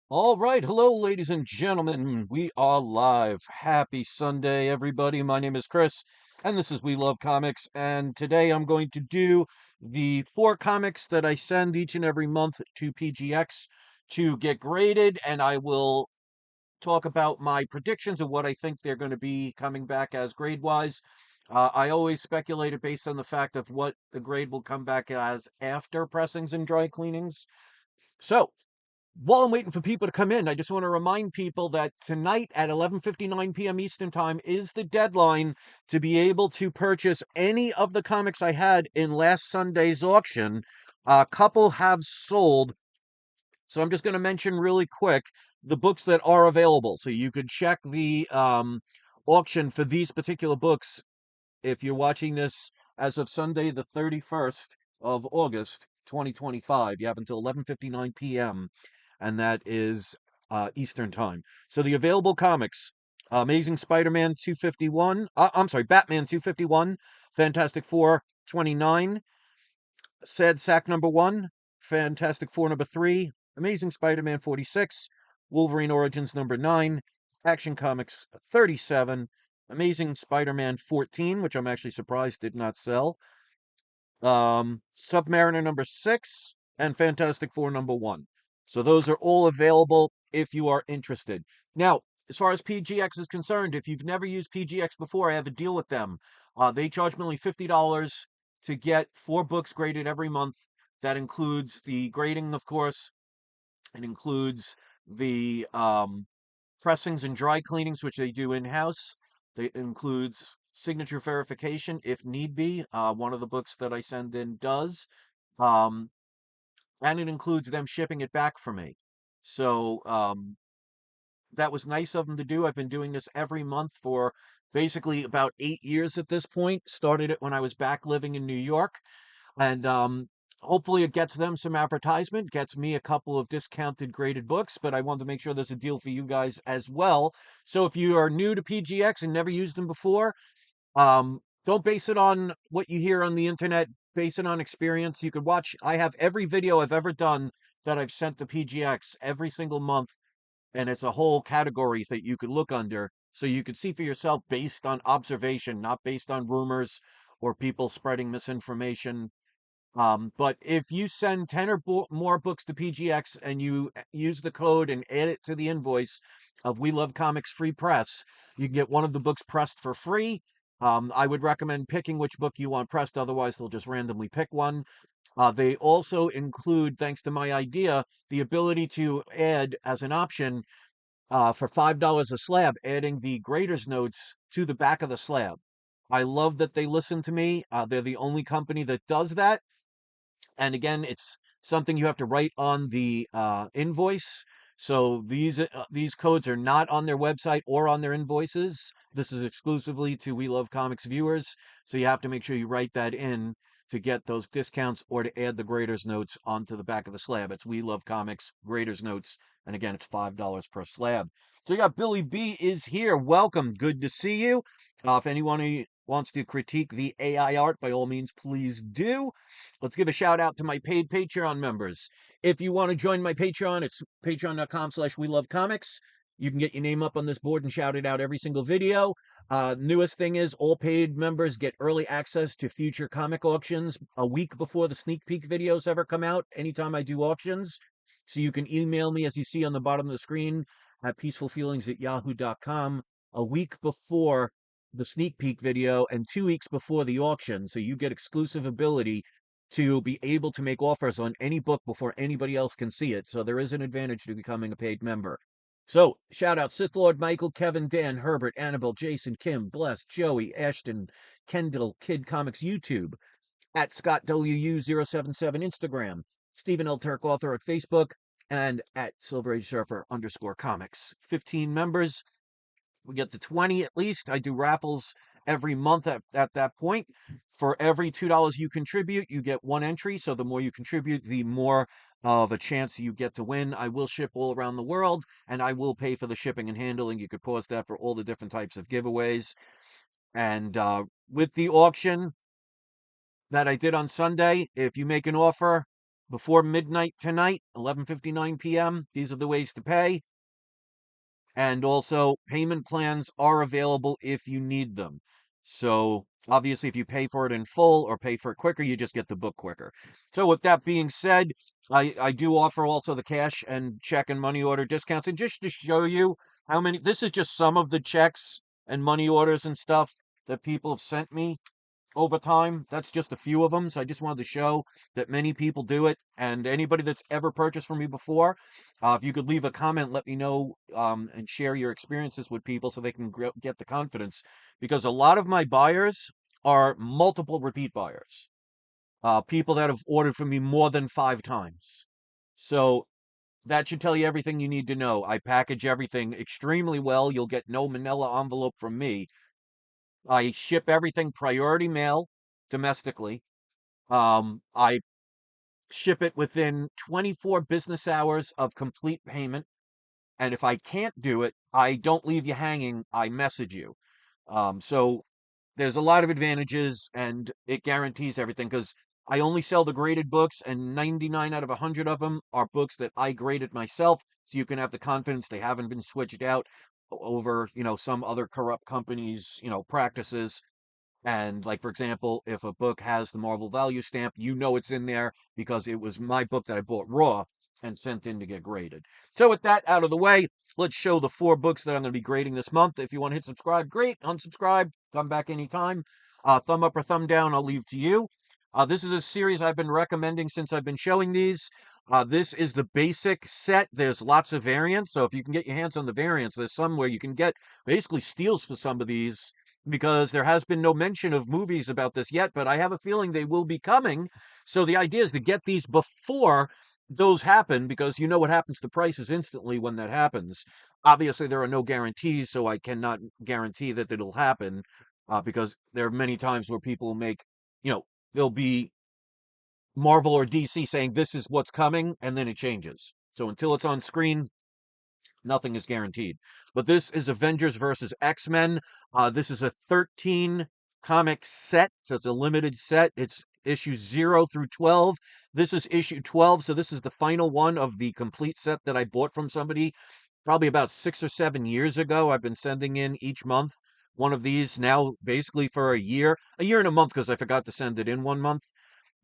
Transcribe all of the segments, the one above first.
All right. Hello, ladies and gentlemen. We are live. Happy Sunday, everybody. My name is Chris, and this is We Love Comics. And today I'm going to do the four comics that I send each and every month to PGX to get graded, and I will talk about my predictions of what I think they're going to be coming back as grade wise. I always speculated based on the fact of what the grade will come back as after pressings and dry cleanings. So, while I'm waiting for people to come in, I just want to remind people that tonight at 11:59 p.m. Eastern Time is the deadline to be able to purchase any of the comics I had in last Sunday's auction. A couple have sold, so I'm just going to mention really quick the books that are available. So you could check the auction for these particular books if you're watching this as of Sunday, the 31st of August, 2025. You have until 11:59 p.m., and that is Eastern Time. So the available comics: Amazing Spider-Man 251. I'm sorry, Batman 251, Fantastic Four 29, Sad Sack number 1, Fantastic Four number 3, Amazing Spider-Man 46, Wolverine Origins number 9, Action Comics 37, Amazing Spider-Man 14, which I'm actually surprised did not sell, Submariner number 6, and Fantastic Four number 1. So those are all available if you are interested. Now, as far as PGX is concerned, if you've never used PGX before, I have a deal with them. They charge me only $50 to get 4 books graded every month. That includes the grading, of course. It includes the pressings and dry cleanings, which they do in-house. It includes signature verification if need be. One of the books that I send in does. Um, and it includes them shipping it back for me. So that was nice of them to do. I've been doing this every month for basically about 8 years at this point. Started it when I was back living in New York. And hopefully it gets them some advertisement, gets me a couple of discounted graded books, but I want to make sure there's a deal for you guys as well. So if you are new to PGX and never used them before, don't base it on what you hear on the internet, base it on experience. You could watch, I have every video I've ever done that I've sent to PGX every single month, and it's a whole category that you could look under. So you could see for yourself based on observation, not based on rumors or people spreading misinformation. But if you send 10 or more books to PGX and you use the code and add it to the invoice of We Love Comics Free Press, you can get one of the books pressed for free. I would recommend picking which book you want pressed, otherwise, they'll just randomly pick one. They also include, thanks to my idea, the ability to add as an option for $5 a slab, adding the grader's notes to the back of the slab. I love that they listen to me. They're the only company that does that. And again, it's something you have to write on the invoice. So these codes are not on their website or on their invoices. This is exclusively to We Love Comics viewers. So you have to make sure you write that in to get those discounts or to add the graders notes onto the back of the slab. It's We Love Comics graders notes, and again, it's $5 per slab. So you got Billy B is here. Welcome. Good to see you. If anyone wants to critique the AI art, by all means, please do. Let's give a shout out to my paid Patreon members. If you want to join my Patreon, it's patreon.com/we love comics. You can get your name up on this board and shout it out every single video. Newest thing is all paid members get early access to future comic auctions a week before the sneak peek videos ever come out, anytime I do auctions. So you can email me, as you see on the bottom of the screen, at peacefulfeelings@yahoo.com a week before the sneak peek video and 2 weeks before the auction. So you get exclusive ability to be able to make offers on any book before anybody else can see it. So there is an advantage to becoming a paid member. So shout out Sith Lord Michael, Kevin, Dan, Herbert, Annabelle, Jason, Kim, Bless, Joey, Ashton, Kendall, Kid Comics YouTube, at Scott WU077 Instagram, Stephen L. Turk Author at Facebook, and at Silver Age Surfer _comics. 15 members. We get to 20 at least. I do raffles every month at that point. For every $2 you contribute, you get one entry. So the more you contribute, the more of a chance you get to win. I will ship all around the world, and I will pay for the shipping and handling. You could pause that for all the different types of giveaways. And with the auction that I did on Sunday, if you make an offer before midnight tonight, 11:59 p.m. These are the ways to pay. And also, payment plans are available if you need them. So, obviously, if you pay for it in full or pay for it quicker, you just get the book quicker. So, with that being said, I do offer also the cash and check and money order discounts. And just to show you how many, this is just some of the checks and money orders and stuff that people have sent me over time. That's just a few of them. So I just wanted to show that many people do it. And anybody that's ever purchased from me before, if you could leave a comment, let me know and share your experiences with people so they can get the confidence. Because a lot of my buyers are multiple repeat buyers, people that have ordered from me more than 5 times. So that should tell you everything you need to know. I package everything extremely well. You'll get no manila envelope from me. I ship everything priority mail domestically. I ship it within 24 business hours of complete payment. And if I can't do it, I don't leave you hanging. I message you. So there's a lot of advantages and it guarantees everything because I only sell the graded books and 99 out of 100 of them are books that I graded myself. So you can have the confidence they haven't been switched out over, some other corrupt companies, practices. And like, for example, if a book has the Marvel value stamp, it's in there because it was my book that I bought raw and sent in to get graded. So with that out of the way, let's show the 4 books that I'm going to be grading this month. If you want to hit subscribe, great. Unsubscribe, come back anytime. Thumb up or thumb down, I'll leave to you. This is a series I've been recommending since I've been showing these. This is the basic set. There's lots of variants, so if you can get your hands on the variants, there's some where you can get basically steals for some of these because there has been no mention of movies about this yet, but I have a feeling they will be coming. So the idea is to get these before those happen because you know what happens to prices instantly when that happens. Obviously, there are no guarantees, so I cannot guarantee that it'll happen because there are many times where people make, there'll be Marvel or DC saying this is what's coming, and then it changes. So until it's on screen, nothing is guaranteed. But this is Avengers versus X-Men. This is a 13 comic set, so it's a limited set. It's issues 0 through 12. This is issue 12, so this is the final one of the complete set that I bought from somebody probably about 6 or 7 years ago. I've been sending in each month one of these now basically for a year and a month because I forgot to send it in one month.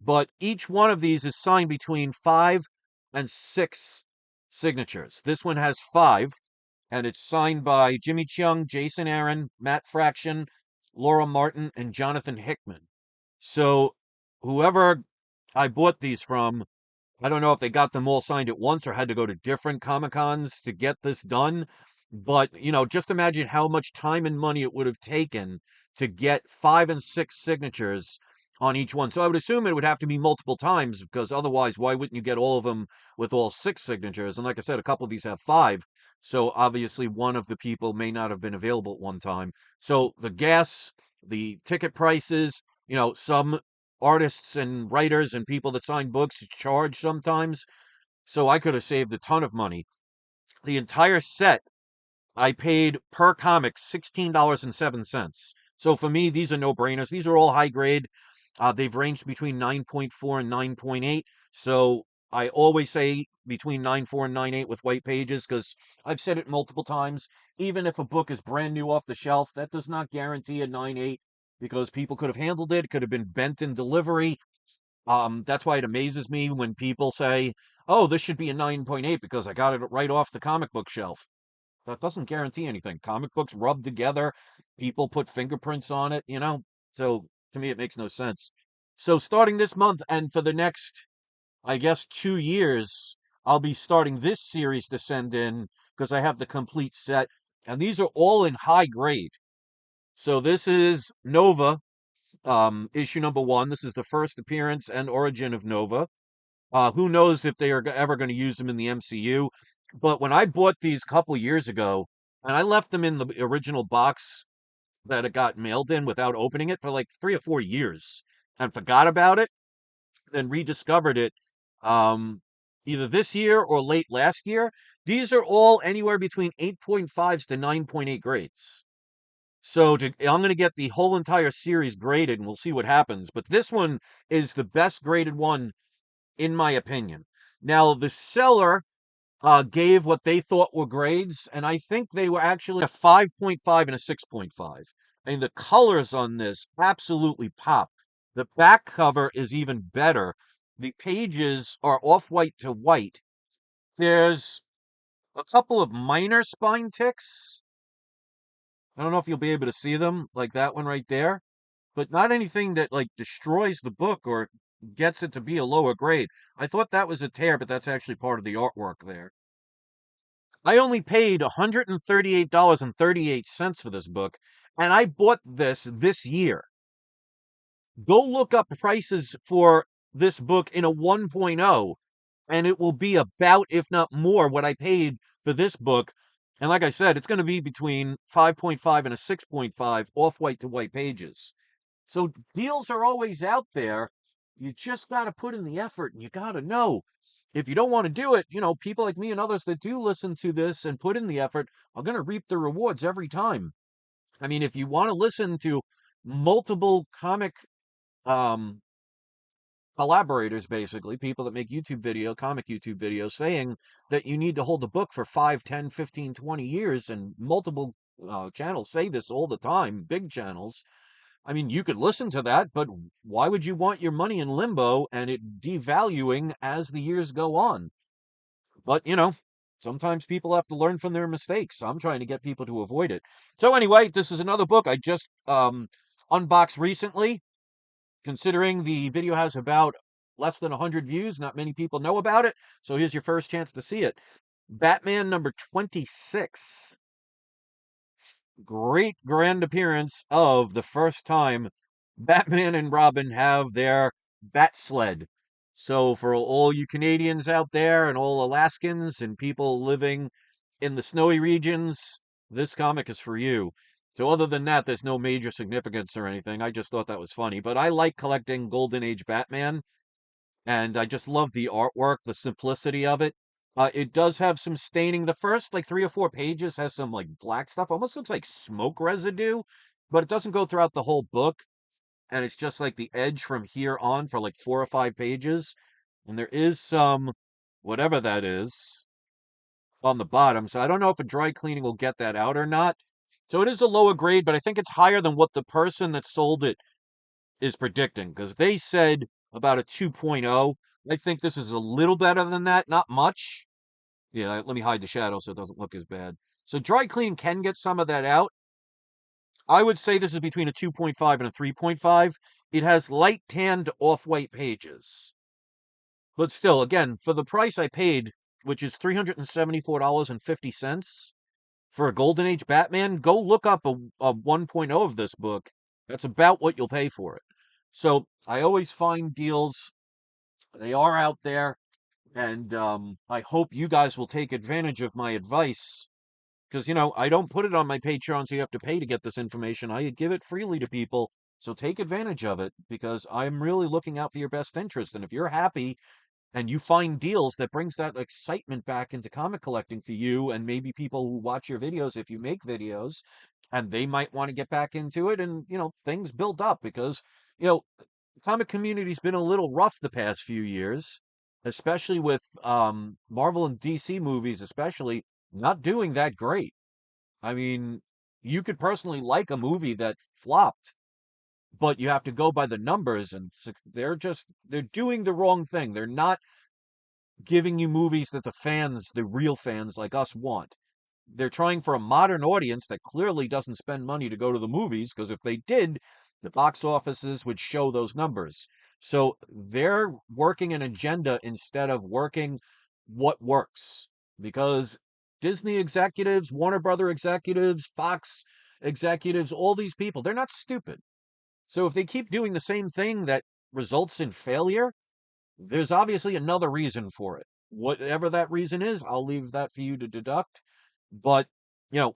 But each one of these is signed between 5 and 6 signatures. This one has 5, and it's signed by Jimmy Chung, Jason Aaron, Matt Fraction, Laura Martin, and Jonathan Hickman. So whoever I bought these from, I don't know if they got them all signed at once or had to go to different Comic Cons to get this done. But, just imagine how much time and money it would have taken to get 5 and 6 signatures on each one. So I would assume it would have to be multiple times because otherwise, why wouldn't you get all of them with all 6 signatures? And like I said, a couple of these have 5. So obviously, one of the people may not have been available at one time. So the gas, the ticket prices, some artists and writers and people that sign books charge sometimes. So I could have saved a ton of money. The entire set, I paid per comic $16.07. So for me, these are no brainers. These are all high grade. They've ranged between 9.4 and 9.8. So I always say between 9.4 and 9.8 with white pages because I've said it multiple times. Even if a book is brand new off the shelf, that does not guarantee a 9.8 because people could have handled it, could have been bent in delivery. That's why it amazes me when people say, "Oh, this should be a 9.8 because I got it right off the comic book shelf." That doesn't guarantee anything. Comic books rub together, people put fingerprints on it. So to me, it makes no sense. So starting this month and for the next, I guess, 2 years, I'll be starting this series to send in because I have the complete set. And these are all in high grade. So this is Nova, issue number 1. This is the first appearance and origin of Nova. Who knows if they are ever going to use them in the MCU? But when I bought these a couple years ago, and I left them in the original box that it got mailed in without opening it for like 3 or 4 years, and forgot about it, then rediscovered it either this year or late last year. These are all anywhere between 8.5s to 9.8 grades. So I'm going to get the whole entire series graded, and we'll see what happens. But this one is the best graded one in my opinion. Now, the seller gave what they thought were grades, and I think they were actually a 5.5 and a 6.5. And the colors on this absolutely pop. The back cover is even better. The pages are off-white to white. There's a couple of minor spine ticks. I don't know if you'll be able to see them, like that one right there, but not anything that like destroys the book or gets it to be a lower grade. I thought that was a tear, but that's actually part of the artwork there. I only paid $138.38 for this book, and I bought this year. Go look up prices for this book in a 1.0, and it will be about, if not more, what I paid for this book. And like I said, it's going to be between 5.5 and a 6.5 off white to white pages. So deals are always out there. You just got to put in the effort and you got to know. If you don't want to do it, people like me and others that do listen to this and put in the effort are going to reap the rewards every time. I mean, if you want to listen to multiple um, collaborators, basically, people that make comic YouTube videos, saying that you need to hold the book for 5, 10, 15, 20 years, and multiple channels say this all the time, big channels. I mean, you could listen to that, but why would you want your money in limbo and it devaluing as the years go on? But, sometimes people have to learn from their mistakes. So I'm trying to get people to avoid it. So anyway, this is another book I just unboxed recently. Considering the video has about less than 100 views, not many people know about it. So here's your first chance to see it. Batman number 26. Great grand appearance of the first time Batman and Robin have their bat sled. So for all you Canadians out there and all Alaskans and people living in the snowy regions, this comic is for you. So other than that, there's no major significance or anything. I just thought that was funny. But I like collecting Golden Age Batman, and I just love the artwork, the simplicity of it. It does have some staining. The first like 3 or 4 pages has some like black stuff, almost looks like smoke residue, but it doesn't go throughout the whole book. And it's just like the edge from here on for like 4 or 5 pages. And there is some, whatever that is, on the bottom. So I don't know if a dry cleaning will get that out or not. So it is a lower grade, but I think it's higher than what the person that sold it is predicting, because they said about a 2.0. I think this is a little better than that, not much. Yeah, let me hide the shadow so it doesn't look as bad. So dry cleaning can get some of that out. I would say this is between a 2.5 and a 3.5. It has light tanned off-white pages. But still, again, for the price I paid, which is $374.50 for a Golden Age Batman, go look up a 1.0 of this book. That's about what you'll pay for it. So I always find deals. They are out there. And I hope you guys will take advantage of my advice. Because, I don't put it on my Patreon, so you have to pay to get this information. I give it freely to people. So take advantage of it, because I'm really looking out for your best interest. And if you're happy and you find deals that brings that excitement back into comic collecting for you and maybe people who watch your videos, if you make videos, and they might want to get back into it, and things build up, because the comic community's been a little rough the past few years, especially with Marvel and DC movies, especially not doing that great. I mean, you could personally like a movie that flopped, but you have to go by the numbers, and they're doing the wrong thing. They're not giving you movies that the real fans like us, want. They're trying for a modern audience that clearly doesn't spend money to go to the movies, because if they did, the box offices would show those numbers. So they're working an agenda instead of working what works. Because Disney executives, Warner Brother executives, Fox executives, all these people, they're not stupid. So if they keep doing the same thing that results in failure, there's obviously another reason for it. Whatever that reason is, I'll leave that for you to deduct. But, you know,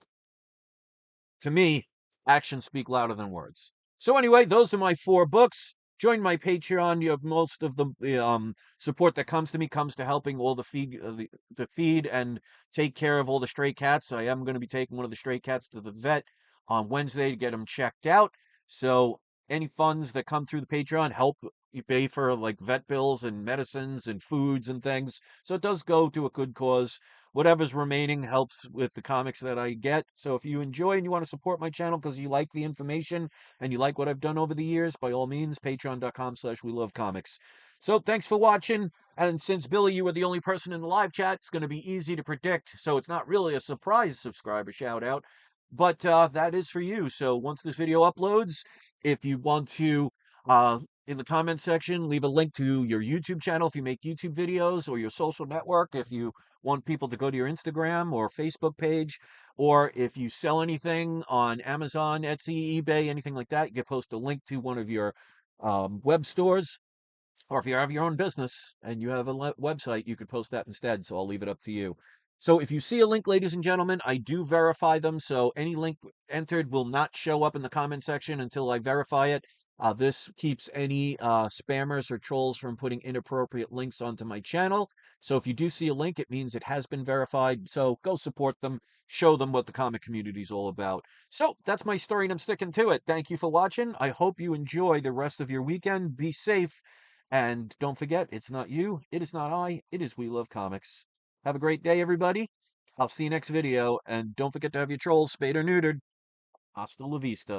to me, actions speak louder than words. So anyway, those are my 4 books. Join my Patreon. You have most of the support that comes to me comes to helping all to feed and take care of all the stray cats. I am going to be taking one of the stray cats to the vet on Wednesday to get him checked out. So any funds that come through the Patreon help, you pay for like vet bills and medicines and foods and things. So it does go to a good cause. Whatever's remaining helps with the comics that I get. So if you enjoy and you want to support my channel because you like the information and you like what I've done over the years, by all means, patreon.com/we love comics. So thanks for watching. And since Billy, you were the only person in the live chat, it's going to be easy to predict. So it's not really a surprise subscriber shout out, but that is for you. So once this video uploads, if you want to, in the comment section, leave a link to your YouTube channel if you make YouTube videos, or your social network if you want people to go to your Instagram or Facebook page, or if you sell anything on Amazon, Etsy, eBay, anything like that, you can post a link to one of your web stores. Or if you have your own business and you have a website, you could post that instead. So I'll leave it up to you. So if you see a link, ladies and gentlemen, I do verify them. So any link entered will not show up in the comment section until I verify it. This keeps any spammers or trolls from putting inappropriate links onto my channel. So if you do see a link, it means it has been verified. So go support them, show them what the comic community is all about. So that's my story and I'm sticking to it. Thank you for watching. I hope you enjoy the rest of your weekend. Be safe. And don't forget, it's not you, it is not I, it is We Love Comics. Have a great day, everybody. I'll see you next video. And don't forget to have your trolls spayed or neutered. Hasta la vista.